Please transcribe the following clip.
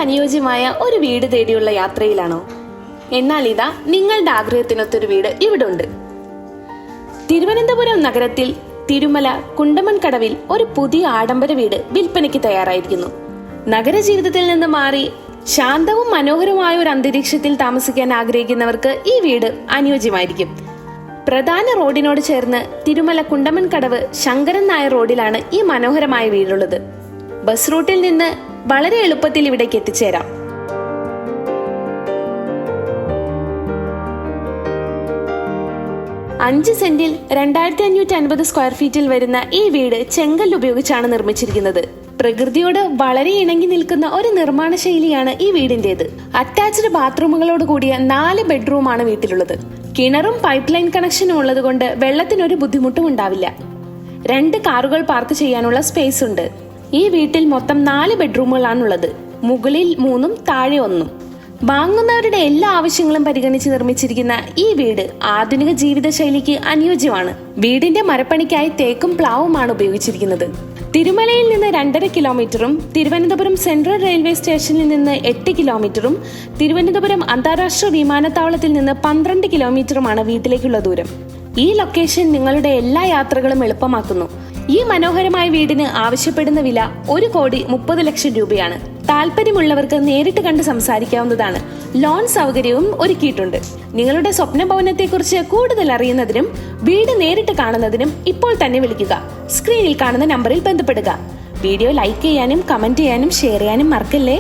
അനുയോജ്യമായ ഒരു വീട് തേടിയുള്ള യാത്രയിലാണോ? എന്നാൽ ഇതാ നിങ്ങളുടെ ആഗ്രഹത്തിനൊത്തൊരു വീട് ഇവിടെ ഉണ്ട്. തിരുവനന്തപുരം നഗരത്തിൽ തിരുമല കുണ്ടമൺകടവിൽ ഒരു പുതിയ ആഡംബര വീട് വിൽപ്പനയ്ക്ക് തയ്യാറായിരിക്കുന്നു. നഗരജീവിതത്തിൽ നിന്ന് മാറി ശാന്തവും മനോഹരമായ ഒരു അന്തരീക്ഷത്തിൽ താമസിക്കാൻ ആഗ്രഹിക്കുന്നവർക്ക് ഈ വീട് അനുയോജ്യമായിരിക്കും. പ്രധാന റോഡിനോട് ചേർന്ന് തിരുമല കുണ്ടമൺകടവ് ശങ്കരൻ നായർ റോഡിലാണ് ഈ മനോഹരമായ വീടുള്ളത്. ബസ് റൂട്ടിൽ നിന്ന് വളരെ എളുപ്പത്തിൽ ഇവിടേക്ക് എത്തിച്ചേരാം. അഞ്ച് സെന്റിൽ 2550 സ്ക്വയർ ഫീറ്റിൽ വരുന്ന ഈ വീട് ചെങ്കല്ല് ഉപയോഗിച്ചാണ് നിർമ്മിച്ചിരിക്കുന്നത്. പ്രകൃതിയോട് വളരെ ഇണങ്ങി നിൽക്കുന്ന ഒരു നിർമ്മാണ ശൈലിയാണ് ഈ വീടിന്റേത്. അറ്റാച്ച്ഡ് ബാത്റൂമുകളോട് കൂടിയ 4 ബെഡ്റൂമാണ് വീട്ടിലുള്ളത്. കിണറും പൈപ്പ് ലൈൻ കണക്ഷനും ഉള്ളത് കൊണ്ട് വെള്ളത്തിനൊരു ബുദ്ധിമുട്ടും ഉണ്ടാവില്ല. 2 കാറുകൾ പാർക്ക് ചെയ്യാനുള്ള സ്പേസ് ഉണ്ട്. ഈ വീട്ടിൽ മൊത്തം 4 ബെഡ്റൂമുകളാണുള്ളത്. മുകളിൽ 3ഉം താഴെ 1ഉം. വാങ്ങുന്നവരുടെ എല്ലാ ആവശ്യങ്ങളും പരിഗണിച്ച് നിർമ്മിച്ചിരിക്കുന്ന ഈ വീട് ആധുനിക ജീവിതശൈലിക്ക് അനുയോജ്യമാണ്. വീടിന്റെ മരപ്പണിക്കായി തേക്കും പ്ലാവുമാണ് ഉപയോഗിച്ചിരിക്കുന്നത്. തിരുമലയിൽ നിന്ന് 2.5 കിലോമീറ്ററും തിരുവനന്തപുരം സെൻട്രൽ റെയിൽവേ സ്റ്റേഷനിൽ നിന്ന് 8 കിലോമീറ്ററും തിരുവനന്തപുരം അന്താരാഷ്ട്ര വിമാനത്താവളത്തിൽ നിന്ന് 12 കിലോമീറ്ററുമാണ് വീട്ടിലേക്കുള്ള ദൂരം. ഈ ലൊക്കേഷൻ നിങ്ങളുടെ എല്ലാ യാത്രകളും എളുപ്പമാക്കുന്നു. ഈ മനോഹരമായ വീടിന് ആവശ്യപ്പെടുന്ന വില 1,30 ലക്ഷം രൂപയാണ്. താല്പര്യമുള്ളവർക്ക് നേരിട്ട് കണ്ട് സംസാരിക്കാവുന്നതാണ്. ലോൺ സൗകര്യവും ഒരുക്കിയിട്ടുണ്ട്. നിങ്ങളുടെ സ്വപ്ന ഭവനത്തെക്കുറിച്ച് കൂടുതൽ അറിയുന്നതിനും വീട് നേരിട്ട് കാണുന്നതിനും ഇപ്പോൾ തന്നെ വിളിക്കുക. സ്ക്രീനിൽ കാണുന്ന നമ്പറിൽ ബന്ധപ്പെടുക. വീഡിയോ ലൈക്ക് ചെയ്യാനും കമന്റ് ചെയ്യാനും ഷെയർ ചെയ്യാനും മറക്കല്ലേ.